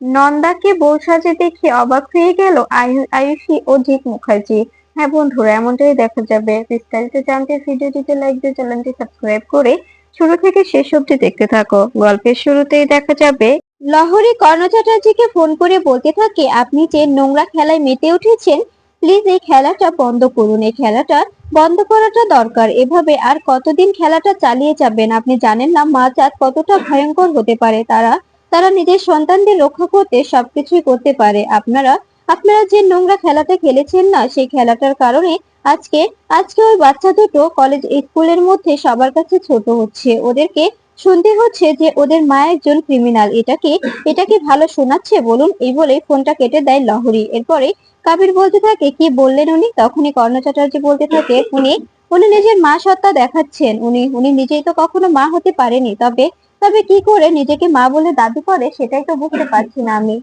নন্দাকে বউ সাজে দেখে অবাক হয়ে গেল আয়ুষী ও জিৎ মুখার্জি। হ্যাঁ বন্ধুরা, এমনটাই দেখা যাবে। বিস্তারিত জানতে ভিডিওটিতে লাইক দিয়ে চ্যানেলটি সাবস্ক্রাইব করে শুরু থেকে শেষ অবধি দেখতে থাকো। গল্পের শুরুতেই দেখা যাবে লহরী কর্ণ চ্যাটার্জিকে ফোন করে বলতে থাকে, আপনি যে নোংরা খেলায় মেতে উঠেছেন, প্লিজ এই খেলাটা বন্ধ করুন। এই খেলাটা বন্ধ করাটা দরকার। এভাবে আর কতদিন খেলাটা চালিয়ে যাবেন? আপনি জানেন না মা জাত কতটা ভয়ঙ্কর হতে পারে। তারা তারা নিজের সন্তানদের রক্ষা করতে সবকিছুই করতে পারে। আপনারা আপনারা যে নোংরা খেলাটা খেলেছেন না, সেই খেলাটার কারণে আজকে আজকে ওই বাচ্চা দুটো কলেজ স্কুলের মধ্যে সবার কাছে ছোট হচ্ছে। ওদেরকে শুনতে হচ্ছে যে ওদের মা একজন ক্রিমিনাল। এটা কি ভালো শোনাচ্ছে বলুন? এই বলে ফোনটা কেটে দেয় লহরী। এরপরে কাবির বলতে থাকে, কি বললেন উনি? তখনই কর্ণ চ্যাটার্জি বলতে থাকে, উনি উনি নিজের মা সত্তা দেখাচ্ছেন। উনি উনি নিজেই তো কখনো মা হতে পারেনি। তবে তবে কি করে নিজেকে মা বলে দাবি করে, সেটাই তো বুঝতে পারছি না আমি।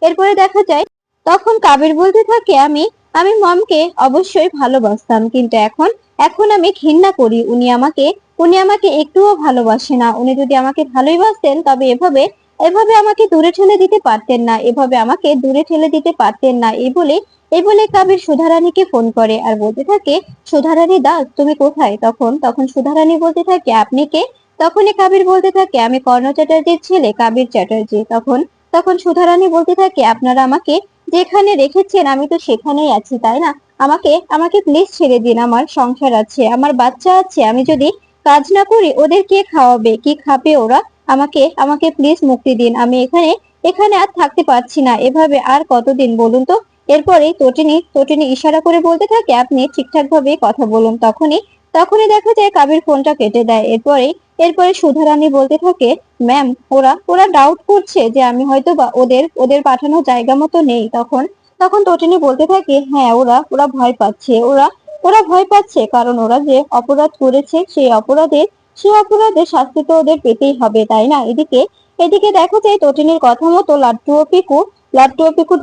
এরপরে দেখা যায় তখন কাবির বলতে থাকে, আমি আমি মমকে অবশ্যই ভালোবাসতাম, কিন্তু এখন এখন আমি ঘৃণা করি। উনি আমাকে একটুও ভালোবাসে না। উনি যদি আমাকে ভালোবাসতেন তবে এভাবে এভাবে আমাকে দূরে ঠেলে দিতে পারতেন না। এভাবে আমাকে দূরে ঠেলে দিতে পারতেন না। এই বলে কাবির সুধারানীকে ফোন করে আর বলতে থাকে, সুধারানী দাস তুমি কোথায়? তখন সুধারানী বলতে থাকে, আপনি কে? তখনই কাবির বলতে থাকে, আমি কর্ণ চ্যাটার্জির ছেলে কাবির চ্যাটার্জি। তখন তখন সুধারানী বলতে থাকে, আপনারা আমাকে যেখানে রেখেছেন আমি তো সেখানেই আছি, তাই না? আমাকে আমাকে প্লিজ ছেড়ে দিন। আমার সংসার আছে, আমার বাচ্চা আছে। আমি যদি কাজ না করি ওদের কে খাওয়াবে, কি খাবে ওরা? আমাকে আমাকে প্লিজ মুক্তি দিন। আমি এখানে এখানে আর থাকতে পারছি না। এভাবে আর কতদিন বলুন তো? এরপরে তটিনী তটিনী ইশারা করে বলতে থাকে, আপনি ঠিকঠাক ভাবে কথা বলুন। তখনই তখনই দেখা যায় কাবির ফোনটা কেটে দেয়। এরপরে সুধারানী বলতে থাকে, ম্যাম, ওরা ওরা ডাউট করছে যে আমি হয়তো বা ওদের ওদের পাঠানো জায়গা মতো নেই। তখন তখন তটিনী বলতে থাকে, হ্যাঁ, ওরা ওরা ভয় পাচ্ছে। ওরা ওরা ভয় পাচ্ছে কারণ ওরা যে অপরাধ করেছে সেই অপরাধের শাস্তি তো ওদের পেতেই হবে, তাই না? এদিকে এদিকে দেখা যায় তটিনীর কথা মতো লাট্টু ও পিকু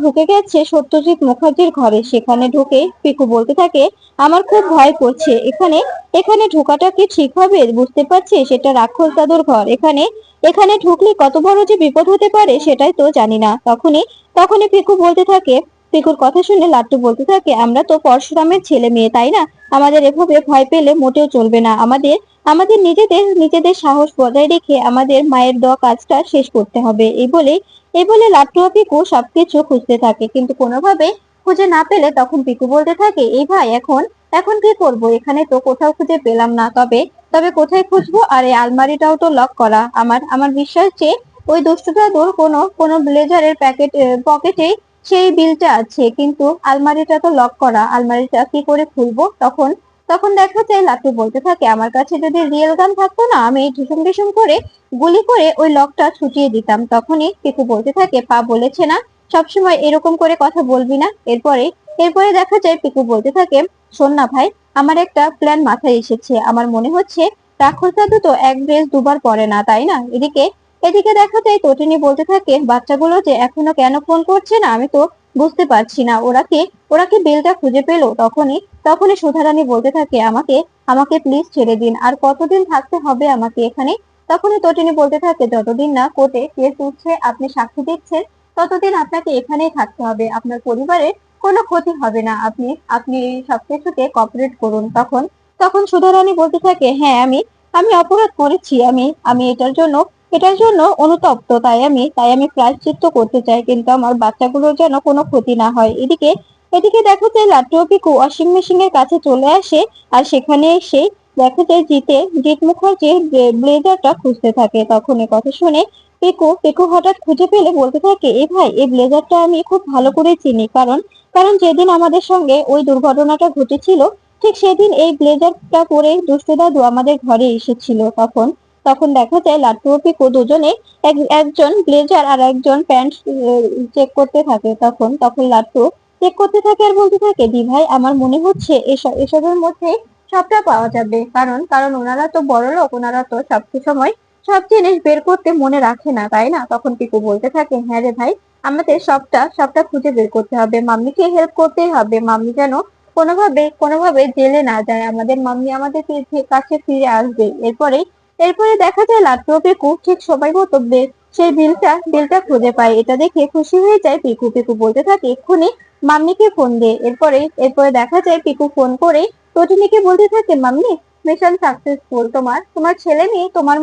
ঢুকে গেছে সত্যজিৎ মুখার্জির ঘরে। সেখানে ঢুকে পিকু বলতে থাকে, আমার খুব ভয় করছে। এখানে এখানে ঢোকাটা কি ঠিক হবে? বুঝতে পারছি সেটা রাক্ষস দাদুর ঘর। এখানে এখানে ঢুকলে কত বড় যে বিপদ হতে পারে সেটাই তো জানি না। তখনই পিকু বলতে থাকে, পিকুর কথা শুনে লাট্টু বলতে থাকে, আমরা তো পরশুরামের ছেলে মেয়ে, তাই না? আমাদের এভাবে ভয় পেলে মোটেও চলবে না। আমাদের আমাদের নিজেদের নিজেদের সাহস বজায় রেখে আমাদের মায়ের দেওয়া কাজটা শেষ করতে হবে। এই বলে লাট্টু ও পিকু সবকিছু খুঁজতে থাকে, কিন্তু কোনোভাবে খুঁজে না পেলে তখন পিকু বলতে থাকে, এই ভাই, এখন এখন কি করব? এখানে তো কোথাও খুঁজে পেলাম না। তবে তবে কোথায় খুঁজবো? আর এই আলমারিটাও তো লক করা। আমার বিশ্বাস যে ওই দুষ্টু দাদুর কোনো ব্লেজারের পকেটে সেই বিলটা আছে, কিন্তু আলমারিটা তো লক করা। আলমারিটা কি করে খুলবো? তখন তখন দেখা যায় লাট্টু বলতে থাকে, আমার কাছে যদি রিয়েল গান থাকতো না, আমি ঢিসুম ঢিসুম করে গুলি করে ওই লকটা ছুটিয়ে দিতাম। তখনই পিকু বলতে থাকে, পা বলেছে না সবসময় এরকম করে কথা বলবি না। এরপরে দেখা যায় পিকু বলতে থাকে, শোন না ভাই, আমার একটা প্ল্যান মাথায় এসেছে। আমার মনে হচ্ছে রাক্ষস দাদু তো এক ড্রেস দুবার পরে না, তাই না? এদিকে এদিকে দেখা যায় তটিনী বলতে থাকে, বাচ্চাগুলো যে এখনো কেন ফোন করছে না আমি তো বুঝতে পারছি না। ওরা কি বিলটা খুঁজে পেলো? তখনই সুধারানী বলতে থাকে, আমাকে আমাকে প্লিজ ছেড়ে দিন। আর কতদিন থাকতে হবে আমাকে এখানে? তখনই তটিনী বলতে থাকে, যতদিন না কোর্টে কেস উঠছে, আপনি সাক্ষী দিচ্ছেন, ততদিন আপনাকে এখানেই থাকতে হবে। আপনার পরিবারের কোনো ক্ষতি হবে না। আপনি আপনি এই সবকিছুতে কপারেট করুন। তখন সুধারানী বলতে থাকে, হ্যাঁ, আমি আমি অপরাধ করেছি। আমি আমি এটার জন্য অনুতপ্ত। তাই আমি প্রায়শ্চিত্ত করতে চাই, কিন্তু আমার বাচ্চাগুলোর যেন কোনো ক্ষতি না হয়। এদিকে দেখা যায় লাট্টু ও পিকু ওয়াশিং মেশিন এর কাছে চলে আসে। আর সেখানে এসে দেখা যায় জিৎ মুখার্জির ব্লেজারটা খুঁজতে থাকে। তখন এ কথা শুনে পিকু হঠাৎ খুঁজে পেলে বলতে থাকে, এ ভাই, এই ব্লেজারটা আমি খুব ভালো করে চিনি। কারণ কারণ যেদিন আমাদের সঙ্গে ওই দুর্ঘটনাটা ঘটেছিল, ঠিক সেদিন এই ব্লেজারটা পরে দুষ্টু দাদু আমাদের ঘরে এসেছিল। তখন তখন দেখা যায় লাট্টু ও পিকু দুজনে একজন ব্লেজার আর একজন প্যান্ট চেক করতে থাকে। তখন লাট্টু চেক করতে থাকে আর বলতে থাকে, দি ভাই, আমার মনে হচ্ছে এসবের মধ্যে সবটা পাওয়া যাবে। কারণ কারণ ওনারা তো বড়লোক, ওনারা তো সময় সব জিনিস বের করতে মনে রাখে না, তাই না? তখন পিকু বলতে থাকে, হ্যাঁ রে ভাই, আমাদের সবটা খুঁজে বের করতে হবে। মাম্মিকে হেল্প করতেই হবে। মাম্মি যেন কোনোভাবে জেলে না যায়। আমাদের মাম্মি আমাদের কাছে ফিরে আসবে। এরপরে দেখা যায় লাট্টু ও পিকু ঠিক সময় মতো সেই বিলটা খুঁজে পায়। এটা দেখে খুশি হয়ে যায় পিকু। পিকু বলতে থাকে এক্ষুনি মাম্মিকে ফোন দে। এরপরে দেখা যায় পিকু ফোন করে তটিনীকে বলতে থাকে, মাম্মি মিশন সাকসেসফুল। তোমার ছেলে মেয়ে তোমার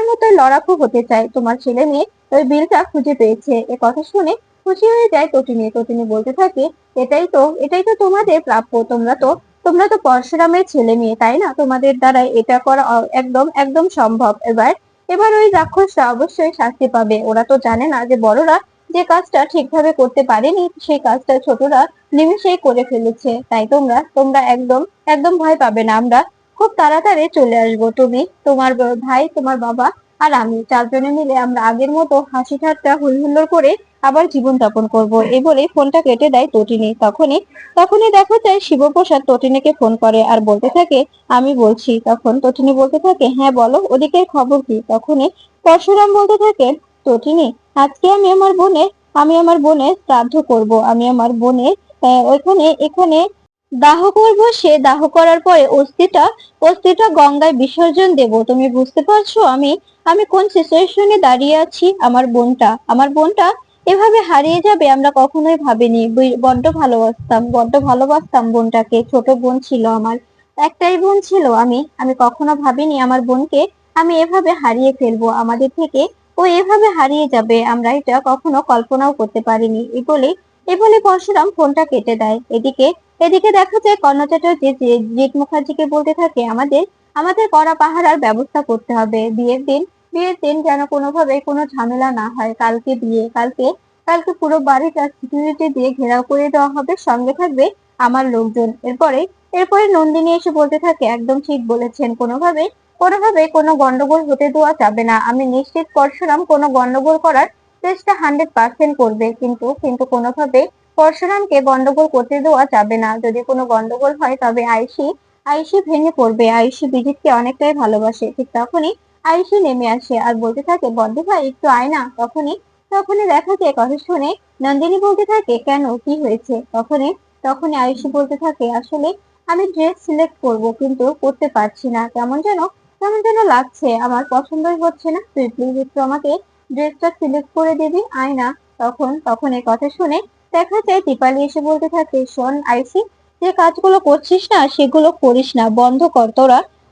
মতোই লড়াকু হতে চায়। তোমার ছেলে মেয়ে ওই বিলটা খুঁজে পেয়েছে। এ কথা শুনে খুশি হয়ে যায় তটিনী। তটিনী বলতে থাকে এটাই তো তোমাদের প্রাপ্য। তোমরা তো পরশুরামের ছেলে মেয়ে, তাই না? তোমাদের দ্বারা এটা করা একদম একদম সম্ভব। এবার ওই রাক্ষসটা অবশ্যই শাস্তি পাবে। ওরা তো জানে না যে বড়রা যে কাজটা ঠিকভাবে করতে পারেনি সেই কাজটা ছোটরা নিমিষেই করে ফেলেছে। তাই তোমরা একদম একদম ভয় পাবে না। আমরা খুব তাড়াতাড়ি চলে আসবো। তুমি, তোমার ভাই, তোমার বাবা আর আমি চারজনে মিলে আমরা আগের মতো হাসি ঠাট্টা হই হুল্লোড় করে আবার জীবন যাপন করবো। এই বলে ফোনটা কেটে দেয় তটিনী। তখনই দেখা যায় শিবপ্রসাদ তটিনীকে ফোন করে আর বলতে থাকে, আমি বলছি। তখন তটিনী বলতে থাকে, হ্যাঁ বলো, ওদিকের খবর কি? তখনই পরশুরাম বলতে থাকে, তটিনী, আজকে আমি আমার বোনের শ্রাদ্ধ করব। আমি আমার বোনের এখানে দাহ করব। সে দাহ করার পরে অস্থিটা গঙ্গায় বিসর্জন দেব। তুমি বুঝতে পারছো আমি আমি কোন সিচুয়েশনে দাঁড়িয়ে আছি? আমার বোনটা এভাবে হারিয়ে যাবে আমরা কখনোই ভাবিনি। বড্ড ভালোবাসতাম বোনটাকে। ছোট বোন ছিল আমার, একটাই বোন ছিল। আমি কখনো ভাবিনি আমার বোনকে আমি এভাবে হারিয়ে ফেলবো। আমাদের থেকে ও এভাবে হারিয়ে যাবে আমরা এটা কখনো কল্পনাও করতে পারিনি। এই বলে পরশুরাম ফোনটা কেটে দেয়। এদিকে দেখা যায় কর্ণ চ্যাটার্জি জিৎ মুখার্জিকে বলতে থাকে, আমাদের কড়া পাহারার ব্যবস্থা করতে হবে। বিয়ের দিন যেন কোনোভাবে কোনো ঝামেলা না হয়। কালকে বিয়ে, কালকে পুরো বাড়িটা সিকিউরিটি দিয়ে ঘেরাও করে দেওয়া হবে। সঙ্গে থাকবে আমার লোকজন। এরপরে নন্দিনী এসে বলতে থাকে, একদম ঠিক বলেছেন। কোনোভাবে কোনো গন্ডগোল হতে দেওয়া যাবে না। আমি নিশ্চিত পরশুরাম কোনো গন্ডগোল করার চেষ্টা 100% করবে। কিন্তু কোনোভাবে পরশুরামকে গন্ডগোল করতে দেওয়া যাবে না। যদি কোনো গন্ডগোল হয় তবে আয়ুষী ভেঙে পড়বে। আয়ুষী বিজিতকে অনেকটাই ভালোবাসে। ঠিক তখনই আয়ুষী নেমে আসে আর বলতে থাকে, বদ্দি ভাই একটু আয় না। তখনই দেখা যায় কথা শুনে নন্দিনী বলতে থাকে, কেন, কি হয়েছে? তখনই আয়ুষী বলতে থাকে, আসলে আমি ড্রেস সিলেক্ট করব কিন্তু করতে পারছি না। কেমন যেন লাগছে, আমার পছন্দই হচ্ছে না। তুই প্লিজ একটু আমাকে ড্রেসটা সিলেক্ট করে দিবি, আয় না। তখন এই কথা শুনে দেখা যায় দীপালি এসে বলতে থাকে, শোন আইসি, যে কাজগুলো করছিস না সেগুলো করিস না, বন্ধ কর।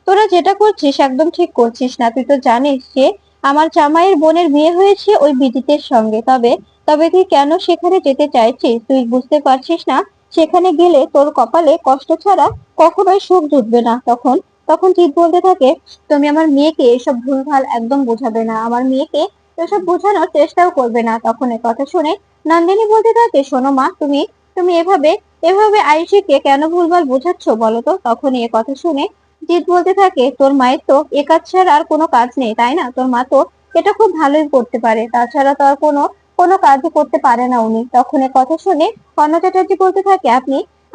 তোরা যেটা করছিস একদম ঠিক করছিস না। তুই তো জানিস যে আমার জামাইয়ের বোনের বিয়ে হয়েছে ওই বিজিতের সঙ্গে। তবে তুই কেন সেখানে যেতে চাইছিস? তুই বুঝতে পারছিস না সেখানে গেলে তোর কপালে কষ্ট ছাড়া কখনোই সুখ জুটবে না। তখন জিৎ বলতে থাকে, তুমি আমার মেয়েকে এসব ভুলভাল একদম বোঝাবে না। আমার মেয়েকে এসব বোঝানোর চেষ্টাও করবে না। তখন এ কথা শুনে নন্দিনী বলতে থাকে, শোনো মা, তুমি এভাবে আয়ুষীকে কেন ভুলভাল বোঝাচ্ছ বলো তো? তখনই এ কথা শুনে জিৎ বলতে থাকে, তোর মায়ের তো এ কাজ ছাড়া আর কোনো কাজ নেই, তাই না? তোর মা তো এটা খুব ভালোই করতে পারে, তাছাড়া তো আর কোনো কাজই করতে পারে না উনি। তখন এ কথা শুনে কর্ণ চ্যাটার্জি বলতে থাকে,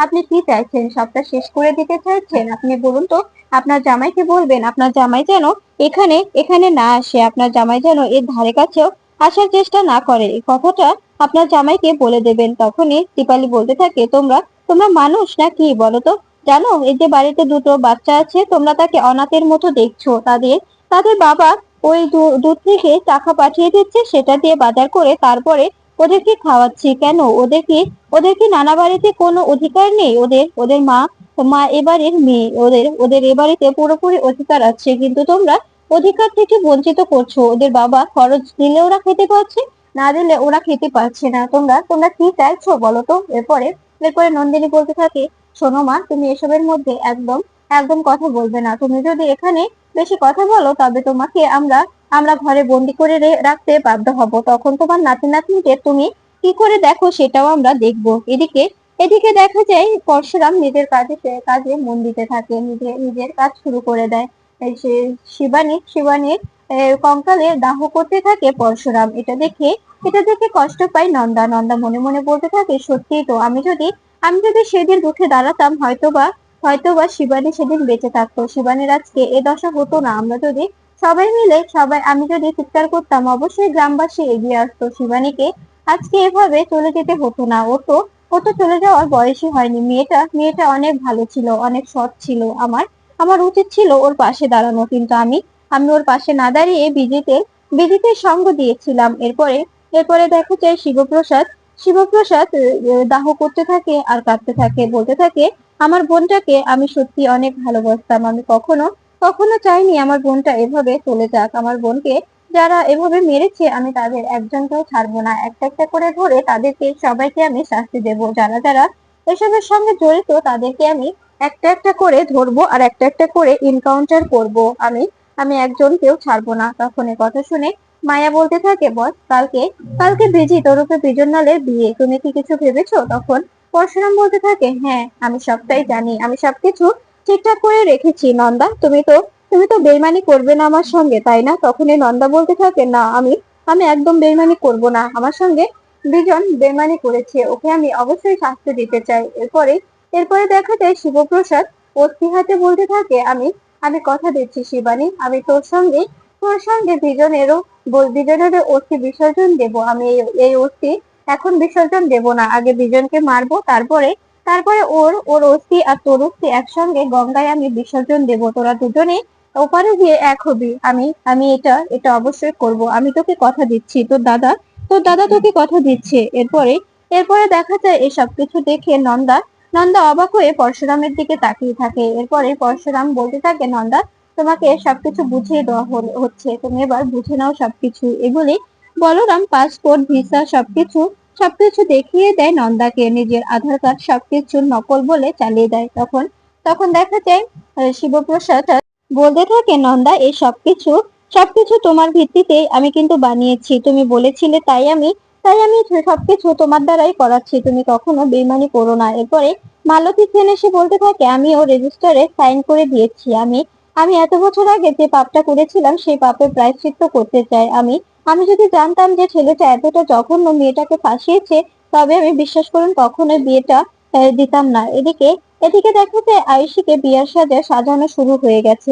আপনি কি চাইছেন? সবটা শেষ করে দিতে চাইছেন? আপনি বলুন তো, আপনার জামাইকে বলবেন আপনার জামাই যেন এখানে না আসে। আপনার জামাই যেন এর ধারে কাছেও আসার চেষ্টা না করে। এই কথাটা আপনার জামাইকে বলে দেবেন। তখনই দীপালি বলতে থাকে, তোমরা মানুষ না কি বলো তো? জানো এই যে বাড়িতে দুটো বাচ্চা আছে, তোমরা তাকে অনাথের মতো দেখছো। তাদের বাবা ওই দুধ থেকে টাকা পাঠিয়ে দিচ্ছে, সেটা দিয়ে বাজার করে তারপরে ওদেরকে খাওয়াচ্ছি। কেন, ওদের কি নানা বাড়িতে কোনো অধিকার নেই? ওদের মা মা এবারের মেয়ে, ওদের এ বাড়িতে পুরোপুরি অধিকার আছে। কিন্তু তোমরা অধিকার থেকে বঞ্চিত করছো। ওদের বাবা খরচ দিলে ওরা খেতে পাচ্ছে, না দিলে ওরা খেতে পারছে না। তোমরা কি চাইছো বলো তো? এরপরে নন্দিনী বলতে থাকে, শোনো মা, তুমি এসবের মধ্যে একদম একদম কথা বলবে না। তুমি যদি এখানে বেশি কথা বলো তবে তোমাকে আমরা ঘরে বন্দি করে রাখতে বাধ্য হব। তখন তোমার নাতি নাতনিকে তুমি কি করে দেখো সেটাও আমরা দেখবো। এদিকে দেখা যায় পরশুরাম নিজের কাজে মন দিতে থাকে। নিজের কাজ শুরু করে দেয়। এই সে শিবানীর কঙ্কালে দাহ করতে থাকে পরশুরাম। এটা দেখে কষ্ট পায় নন্দা। নন্দা মনে মনে বলতে থাকে, সত্যিই তো, আমি যদি সেদিন উঠে দাঁড়াতাম, হয়তোবা শিবানী সেদিন বেঁচে থাকতো। শিবানীর আজকে এ দশা হতো না। আমি যদি চিৎকার করতাম, অবশ্যই গ্রামবাসী এগিয়ে আসতো। শিবানীকে আজকে এভাবে চলে যেতে হতো না। ও তো চলে যাওয়ার বয়সই হয়নি। মেয়েটা অনেক ভালো ছিল, অনেক সৎ ছিল। আমার উচিত ছিল ওর পাশে দাঁড়ানো, কিন্তু আমি ওর পাশে না দাঁড়িয়ে বিজিতে সঙ্গ দিয়েছিলাম। এরপরে এরপরে দেখা যায় শিবপ্রসাদ শিবপ্রসাদ দাহ করতে থাকে আর কাঁদতে থাকে, বলতে থাকে আমার বোনটাকে আমি সত্যি অনেক ভালোবাসতাম। আমি কখনো কখনো চাইনি আমার বোনটা এভাবে চলে যাক। আমার বোনকে যারা এভাবে মেরেছে আমি তাদের একজনকেও ছাড়বো না। একটা একটা করে ধরে তাদেরকে সবাইকে আমি শাস্তি দেব। যারা যারা এসবের সঙ্গে জড়িত তাদেরকে আমি একটা একটা করে ধরবো আর একটা একটা করে এনকাউন্টার করব। আমি আমি একজনকেও ছাড়বো না। তখন এ কথা শুনে মায়া বলতে থাকে বস কালকে কালকে বিজি তরফে বিজনালের বিয়ে, তুমি কি কিছু ভেবেছো? তখন পরশুরাম বলতে থাকে হ্যাঁ আমি সবটাই জানি, আমি সবকিছু ঠিকঠাক করে রেখেছি। নন্দা তুমি তো বেইমানি করবে না আমার সঙ্গে, তাই না? তখন এই নন্দা বলতে থাকে না, আমি আমি একদম বেইমানি করব না। আমার সঙ্গে বিজন বেইমানি করেছে, ওকে আমি অবশ্যই শাস্তি দিতে চাই। এরপরে দেখা যায় শিবপ্রসাদ অস্থি হাতে বলতে থাকে আমি আমি কথা দিচ্ছি শিবানী, আমি তোর সঙ্গে বিজনেরও অস্থি বিসর্জন দেব। আমি এই অস্থি এখন বিসর্জন দেব না, আগে বিজনকে মারবো, তারপরে তারপরে ওর ওর অস্থি আর তোর অস্থি একসঙ্গে গঙ্গায় আমি বিসর্জন দেব। তোরা দুজনে ওপারে গিয়ে এক হবি। আমি আমি এটা এটা অবশ্যই করব, আমি তোকে কথা দিচ্ছি। তোর দাদা তোকে কথা দিচ্ছে। এরপরে দেখা যায় এই সবকিছু দেখে নন্দা নন্দা অবাক হয়ে পরশুরামের দিকে তাকিয়ে থাকে। এরপরে পরশুরাম বলতে থাকে নন্দা তোমাকে সবকিছু বুঝিয়ে দেওয়া হচ্ছে, তুমি এবার বুঝে নাও সবকিছু। এগুলি বলরাম পাসপোর্ট ভিসা সবকিছু সবকিছু দেখিয়ে দেয় নন্দাকে, নিজের আধার কার্ড সবকিছু নকল বলে চালিয়ে দেয়। তখন তখন দেখা যায় শিবপ্রসাদ বলতে থাকে নন্দা এই সবকিছু তোমার ভিত্তিতেই আমি কিন্তু বানিয়েছি, তুমি বলেছিলে তাই আমি সবকিছু তোমার দ্বারাই করাচ্ছি, তুমি কখনো বেইমানি করো না। এরপরে মালতী সেন এসে বলতে থাকে আমিও রেজিস্টারে সাইন করে দিয়েছি। আমি আমি এত বছর আগে যে পাপটা করেছিলাম সেই পাপের প্রায়শ্চিত্ত করতে চাই। আমি আমি যদি জানতাম যে ছেলেটা এতটা জঘন্য মেয়েটাকে ফাঁসিয়েছে তবে আমি বিশ্বাস করুন কখনোই বিয়েটা দিতাম না। এদিকে এদিকে দেখা যায় আয়ুষীকে বিয়ের সাজানো শুরু হয়ে গেছে।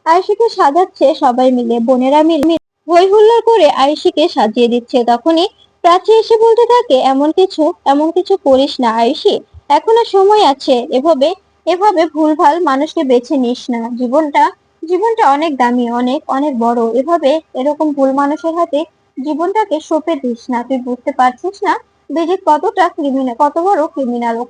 আয়ুষীকে সাজাচ্ছে সবাই মিলে, বোনেরা মিলে হই হুল্লোড় করে আয়ুষীকে সাজিয়ে দিচ্ছে। তখনই প্রাচী এসে বলতে থাকে এমন কিছু করিস না আয়ুষী, এখনো সময় আছে। এভাবে এভাবে ভুলভাল মানুষকে বেছে নিস না। জীবনটা অনেক দামি, অনেক অনেক বড়। এরকম ভুল মানুষের হাতে জীবনটাকে সঁপে দিস না। তুই বুঝতে পারছিস না বিজিৎ কতটা ক্রিমিনাল, কত বড় ক্রিমিনাল, ও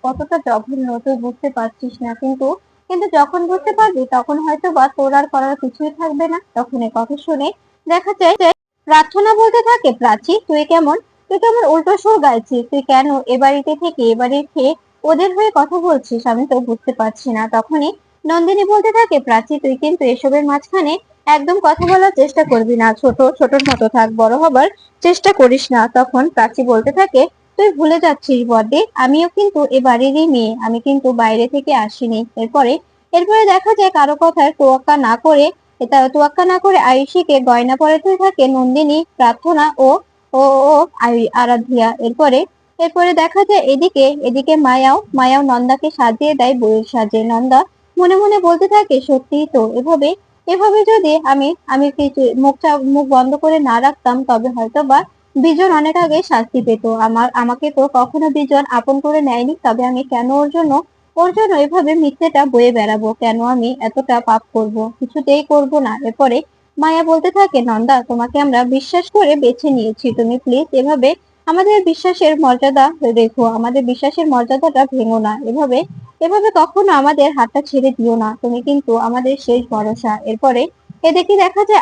কতটা জঘন্য, তুই বুঝতে পারছিস না। কিন্তু কিন্তু যখন বুঝতে পারবি তখন হয়তো বা তোর আর করার কিছুই থাকবে না। তখন এ কথা শুনে দেখা যায় যে প্রার্থনা বলতে থাকে প্রাচী তুই কেমন উল্টো সুর গাইছিস, তুই কেন এ বাড়িতে থেকে এ বাড়ির খেয়ে ওদের হয়ে কথা বলছিস, আমি তো বুঝতে পারছি না। তখনই নন্দিনী বলতে থাকে প্রাচী তুই কিন্তু এসবের মাঝখানে একদম কথা বলার চেষ্টা করবি না, ছোটর মতো থাক, বড় হবার চেষ্টা করিস না। তখন প্রাচী বলতে থাকে তুই ভুলে যাচ্ছিস বড়দি, আমিও কিন্তু এ বাড়িরই মেয়ে, আমি কিন্তু বাইরে থেকে আসিনি। এরপরে দেখা যায় কারো কথায় তোয়াক্কা না করে আয়ুষীকে গয়না পরাতে থাকে নন্দিনী, প্রার্থনা ও ও ও আরাধ্যা। এরপরে দেখা যায় এদিকে এদিকে মায়াও নন্দাকে সাজিয়ে দেয় বউয়ের সাজে। নন্দা মনে মনে বলতে থাকে সত্যিই তো, এভাবে এভাবে যদি আমি আমি কিছু মুখ বন্ধ করে না রাখতাম তবে হয়তো বা বিজন অনেক আগে শাস্তি পেত। আমাকে তো কখনো বিজন আপন করে নেয়নি, তবে আমি কেন ওর জন্য এভাবে মিথ্যেটা বয়ে বেড়াবো? কেন আমি এতটা পাপ করব? কিছুতেই করব না। এরপরে মায়া বলতে থাকে নন্দা তোমাকে আমরা বিশ্বাস করে বেছে নিয়েছি, তুমি প্লিজ এভাবে আমাদের বিশ্বাসের মর্যাদা রেখো, আমাদের বিশ্বাসের মর্যাদাটা ভেঙো না। এভাবে এভাবে কখনো আমাদের হাতটা ছেড়ে দিও না, তুমি কিন্তু আমাদের শেষ ভরসা। এরপরে এদিকে দেখা যায়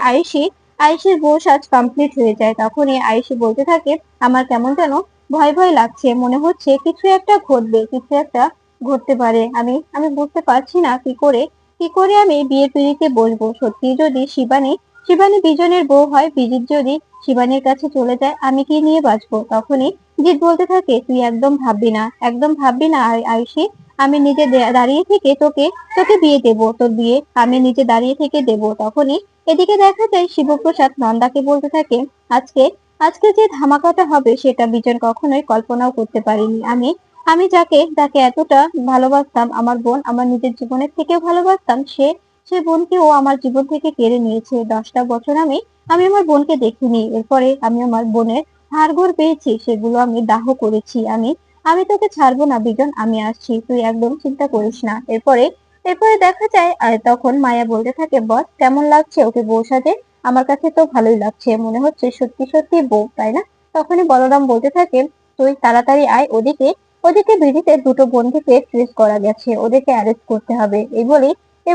আয়ুষীর বউ সাজ কমপ্লিট হয়ে যায়। তখনই আয়ুষী বলতে থাকে আমার কেমন যেন ভয় ভয় লাগছে, মনে হচ্ছে কিছু একটা ঘটবে, কিছু একটা ঘটতে পারে। আমি আমি বুঝতে পারছি না কি করে আমি বিয়ের পিঁড়িতে বসবো। সত্যি যদি শিবানী বিজনের বউ হয়, বিজিৎ যদি শিবানীর কাছে চলে যায়, আমি কি নিয়ে বাঁচবো? তখনই জিৎ বলতে থাকে তুই একদম ভাববি না আয়ুষী, আমি নিজে দাঁড়িয়ে থেকে তোকে তোকে বিয়ে দেবো, তোর বিয়ে আমি নিজে দাঁড়িয়ে থেকে দেবো। তখনই এদিকে দেখা যায় শিবপ্রসাদ নন্দাকে বলতে থাকে আজকে আজকে যে ধামাকাটা হবে সেটা বিজন কখনোই কল্পনাও করতে পারিনি। আমি আমি যাকে এতটা ভালোবাসতাম, আমার বোন আমার নিজের জীবনের থেকেও ভালোবাসতাম, সে বোনকে ও আমার জীবন থেকে কেড়ে নিয়েছে। 10টা বছর আমি আমি আমার বোনকে দেখিনি। এরপরে আমি আমার বোনের হাড়গোড় পেয়েছি, সেগুলো আমি দাহ করেছি। আমি আমি তোকে ছাড়বো না বিজন, আমি আসছি, তুই একদম চিন্তা করিস না। এরপরে দেখা যায় তখন মায়া বলতে থাকে বস কেমন লাগছে ওকে বউ সাজে? আমার কাছে তো ভালোই লাগছে, মনে হচ্ছে সত্যি সত্যি বউ, তাই না? তখনই বলরাম বলতে থাকে, তুই তাড়াতাড়ি আয় ওদিকে। ওদিকে বিড়িতে দুটো বন্ধুকে ট্রেস করা গেছে, ওদেরকে অ্যারেস্ট করতে হবে। এই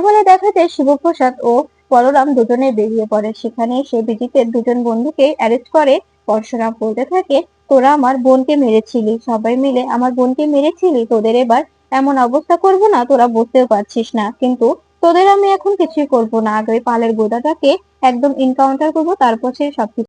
বলে দেখা যায় শিবপ্রসাদ ও বলরাম দুজনে বেরিয়ে পড়ে। সেখানে সে বিজিতে দুজন বন্ধুকে অ্যারেস্ট করে। পরশুরাম বলতে থাকে, তোরা আমার বোনকে মেরেছিলি, সবাই মিলে আমার বোনকে মেরেছিলি, তোদের এবার এমন অবস্থা করব না তোরা বুঝতেও পারছিস না। কিন্তু তোদের আমি এখন কিছুই করব না, আগে ওই পালের গোদাটাকে একদম এনকাউন্টার করবো, তারপর সে সবকিছু